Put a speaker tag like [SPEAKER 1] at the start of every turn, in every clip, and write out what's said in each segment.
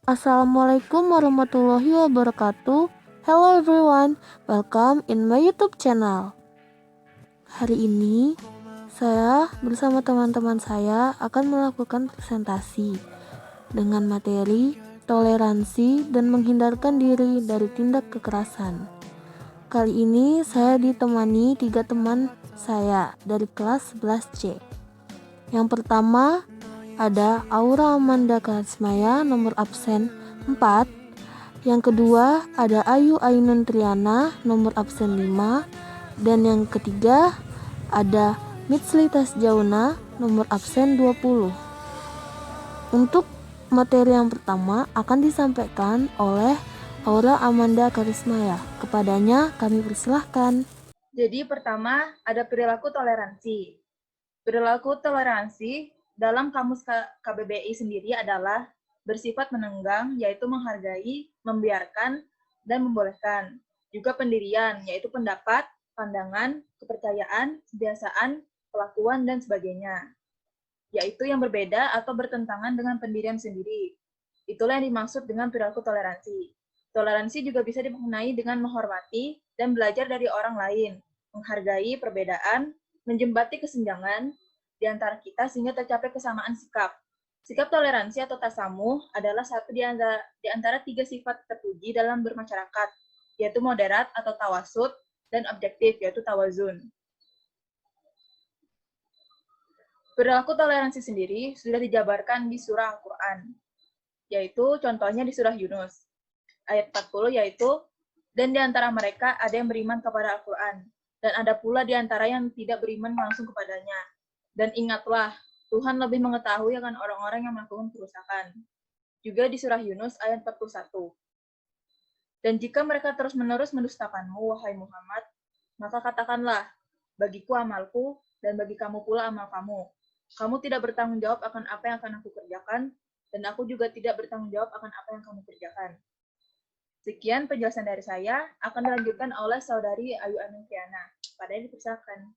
[SPEAKER 1] Assalamualaikum warahmatullahi wabarakatuh. Hello everyone, welcome in my YouTube channel. Hari ini saya bersama teman-teman saya akan melakukan presentasi dengan materi toleransi dan menghindarkan diri dari tindak kekerasan. Kali ini saya ditemani 3 teman saya dari kelas 11C. Yang pertama ada Aura Amanda Karismaya nomor absen 4. Yang kedua ada Ayu Ainun Triana nomor absen 5. Dan yang ketiga ada Mitslitas Jauna nomor absen 20. Untuk materi yang pertama akan disampaikan oleh Aura Amanda Karismaya. Kepadanya kami persilahkan.
[SPEAKER 2] Jadi pertama ada perilaku toleransi. Perilaku toleransi dalam kamus KBBI sendiri adalah bersifat menenggang, yaitu menghargai, membiarkan, dan membolehkan. Juga pendirian, yaitu pendapat, pandangan, kepercayaan, kebiasaan, kelakuan, dan sebagainya. Yaitu yang berbeda atau bertentangan dengan pendirian sendiri. Itulah yang dimaksud dengan perilaku toleransi. Toleransi juga bisa dimaknai dengan menghormati dan belajar dari orang lain, menghargai perbedaan, menjembati kesenjangan di antara kita sehingga tercapai kesamaan sikap. Sikap toleransi atau tasamuh adalah satu di antara 3 sifat terpuji dalam bermasyarakat, yaitu moderat atau tawasud, dan objektif, yaitu tawazun. Perilaku toleransi sendiri sudah dijabarkan di surah Al-Quran, yaitu contohnya di surah Yunus. Ayat 40 yaitu, dan di antara mereka ada yang beriman kepada Al-Quran, dan ada pula di antara yang tidak beriman langsung kepadanya. Dan ingatlah, Tuhan lebih mengetahui akan orang-orang yang melakukan kerusakan. Juga di surah Yunus ayat 41. Dan jika mereka terus-menerus mendustakanmu, wahai Muhammad, maka katakanlah, bagiku amalku, dan bagi kamu pula amal kamu. Kamu tidak bertanggung jawab akan apa yang akan aku kerjakan, dan aku juga tidak bertanggung jawab akan apa yang kamu kerjakan. Sekian penjelasan dari saya, akan dilanjutkan oleh saudari Ayu Ainun Triana. Padahal dipersilakan.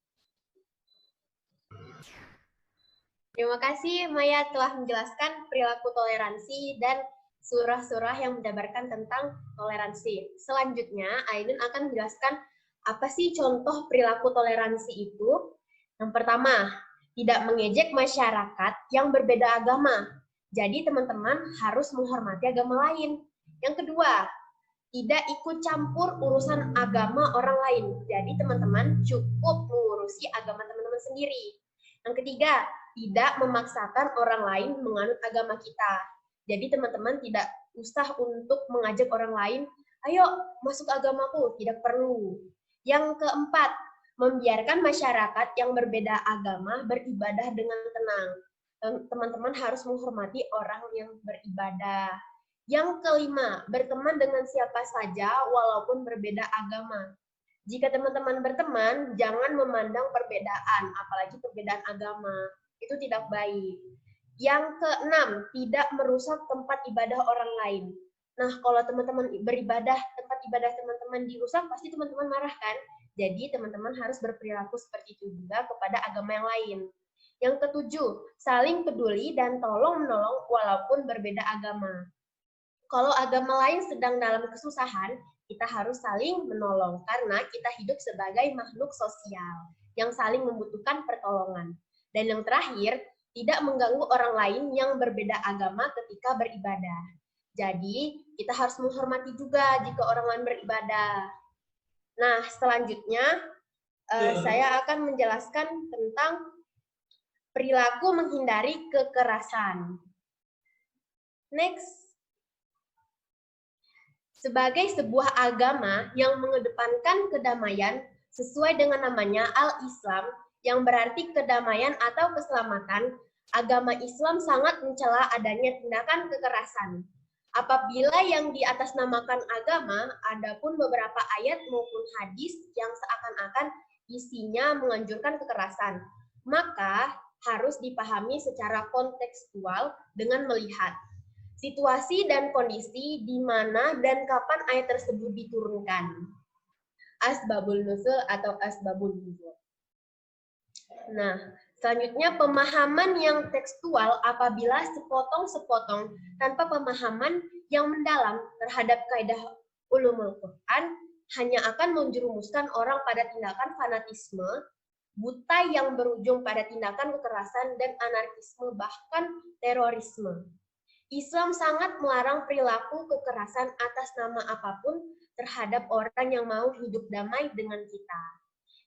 [SPEAKER 3] Terima kasih Maya telah menjelaskan perilaku toleransi dan surah-surah yang menjabarkan tentang toleransi. Selanjutnya, Ainun akan menjelaskan apa sih contoh perilaku toleransi itu. Yang pertama, tidak mengejek masyarakat yang berbeda agama. Jadi teman-teman harus menghormati agama lain. Yang kedua, tidak ikut campur urusan agama orang lain. Jadi teman-teman cukup mengurusi agama teman-teman sendiri. Yang ketiga, tidak memaksakan orang lain menganut agama kita. Jadi teman-teman tidak usah untuk mengajak orang lain, ayo masuk agamaku, tidak perlu. Yang keempat, membiarkan masyarakat yang berbeda agama beribadah dengan tenang. Teman-teman harus menghormati orang yang beribadah. Yang kelima, berteman dengan siapa saja walaupun berbeda agama. Jika teman-teman berteman, jangan memandang perbedaan, apalagi perbedaan agama. Itu tidak baik. Yang keenam, tidak merusak tempat ibadah orang lain. Nah, kalau teman-teman beribadah, tempat ibadah teman-teman dirusak, pasti teman-teman marah kan? Jadi, teman-teman harus berperilaku seperti itu juga kepada agama yang lain. Yang ketujuh, saling peduli dan tolong-menolong walaupun berbeda agama. Kalau agama lain sedang dalam kesusahan, kita harus saling menolong karena kita hidup sebagai makhluk sosial yang saling membutuhkan pertolongan. Dan yang terakhir, tidak mengganggu orang lain yang berbeda agama ketika beribadah. Jadi, kita harus menghormati juga jika orang lain beribadah. Nah, selanjutnya saya akan menjelaskan tentang perilaku menghindari kekerasan. Next. Sebagai sebuah agama yang mengedepankan kedamaian sesuai dengan namanya Al-Islam, yang berarti kedamaian atau keselamatan, agama Islam sangat mencela adanya tindakan kekerasan. Apabila yang diatasnamakan agama, adapun beberapa ayat maupun hadis yang seakan-akan isinya menganjurkan kekerasan, maka harus dipahami secara kontekstual dengan melihat situasi dan kondisi di mana dan kapan ayat tersebut diturunkan. Asbabul nuzul atau asbabul nuzul. Nah, selanjutnya pemahaman yang tekstual apabila sepotong-sepotong tanpa pemahaman yang mendalam terhadap kaidah ulumul Quran hanya akan menjerumuskan orang pada tindakan fanatisme, buta yang berujung pada tindakan kekerasan dan anarkisme bahkan terorisme. Islam sangat melarang perilaku kekerasan atas nama apapun terhadap orang yang mau hidup damai dengan kita.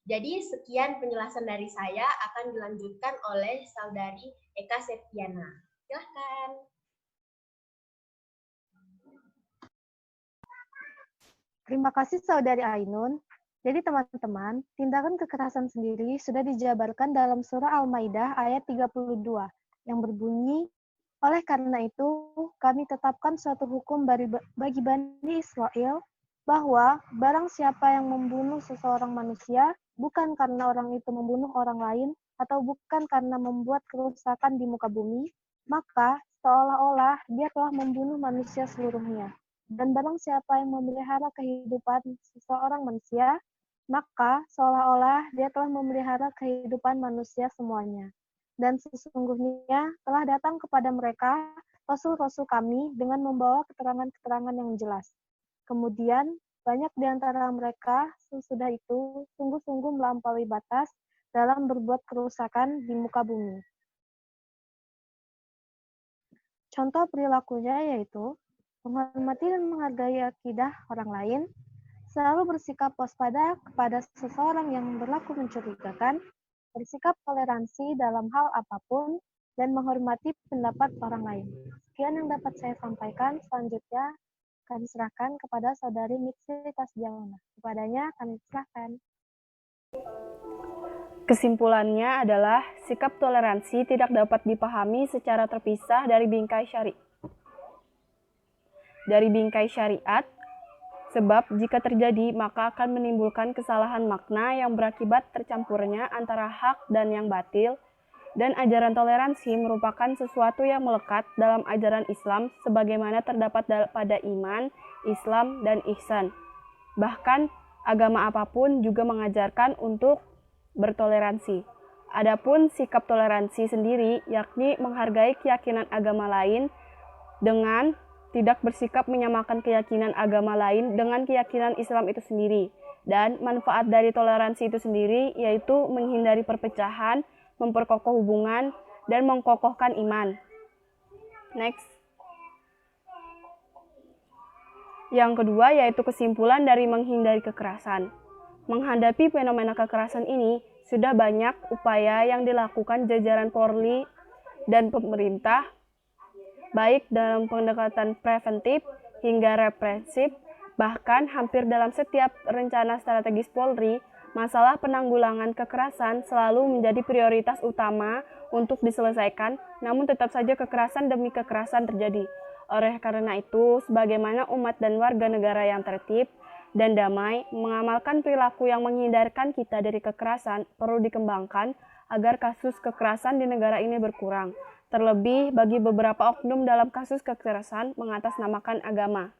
[SPEAKER 3] Jadi sekian penjelasan dari saya, akan dilanjutkan oleh Saudari Eka Septiana. Silahkan.
[SPEAKER 4] Terima kasih Saudari Ainun. Jadi teman-teman, tindakan kekerasan sendiri sudah dijabarkan dalam surah Al-Maidah ayat 32 yang berbunyi, oleh karena itu kami tetapkan suatu hukum bagi Bani Israel bahwa barang siapa yang membunuh seseorang manusia bukan karena orang itu membunuh orang lain atau bukan karena membuat kerusakan di muka bumi, maka seolah-olah dia telah membunuh manusia seluruhnya. Dan barang siapa yang memelihara kehidupan seseorang manusia, maka seolah-olah dia telah memelihara kehidupan manusia semuanya. Dan sesungguhnya telah datang kepada mereka rasul-rasul kami dengan membawa keterangan-keterangan yang jelas. Kemudian banyak di antara mereka sesudah itu sungguh-sungguh melampaui batas dalam berbuat kerusakan di muka bumi. Contoh perilakunya yaitu menghormati dan menghargai akidah orang lain, selalu bersikap waspada kepada seseorang yang berlaku mencurigakan, bersikap toleransi dalam hal apapun, dan menghormati pendapat orang lain. Sekian yang dapat saya sampaikan. Selanjutnya kami serahkan kepada Saudari Mixi Tasjawana. Kepadanya kami serahkan.
[SPEAKER 5] Kesimpulannya adalah sikap toleransi tidak dapat dipahami secara terpisah dari bingkai syariat, sebab jika terjadi maka akan menimbulkan kesalahan makna yang berakibat tercampurnya antara hak dan yang batil, dan ajaran toleransi merupakan sesuatu yang melekat dalam ajaran Islam sebagaimana terdapat pada iman, Islam, dan ihsan. Bahkan agama apapun juga mengajarkan untuk bertoleransi. Adapun sikap toleransi sendiri yakni menghargai keyakinan agama lain dengan tidak bersikap menyamakan keyakinan agama lain dengan keyakinan Islam itu sendiri. Dan manfaat dari toleransi itu sendiri yaitu menghindari perpecahan, memperkokoh hubungan, dan mengkokohkan iman. Next. Yang kedua yaitu kesimpulan dari menghindari kekerasan. Menghadapi fenomena kekerasan ini, sudah banyak upaya yang dilakukan jajaran Polri dan pemerintah, baik dalam pendekatan preventif hingga represif, bahkan hampir dalam setiap rencana strategis Polri, masalah penanggulangan kekerasan selalu menjadi prioritas utama untuk diselesaikan, namun tetap saja kekerasan demi kekerasan terjadi. Oleh karena itu, sebagaimana umat dan warga negara yang tertib dan damai, mengamalkan perilaku yang menghindarkan kita dari kekerasan perlu dikembangkan agar kasus kekerasan di negara ini berkurang. Terlebih bagi beberapa oknum dalam kasus kekerasan mengatasnamakan agama.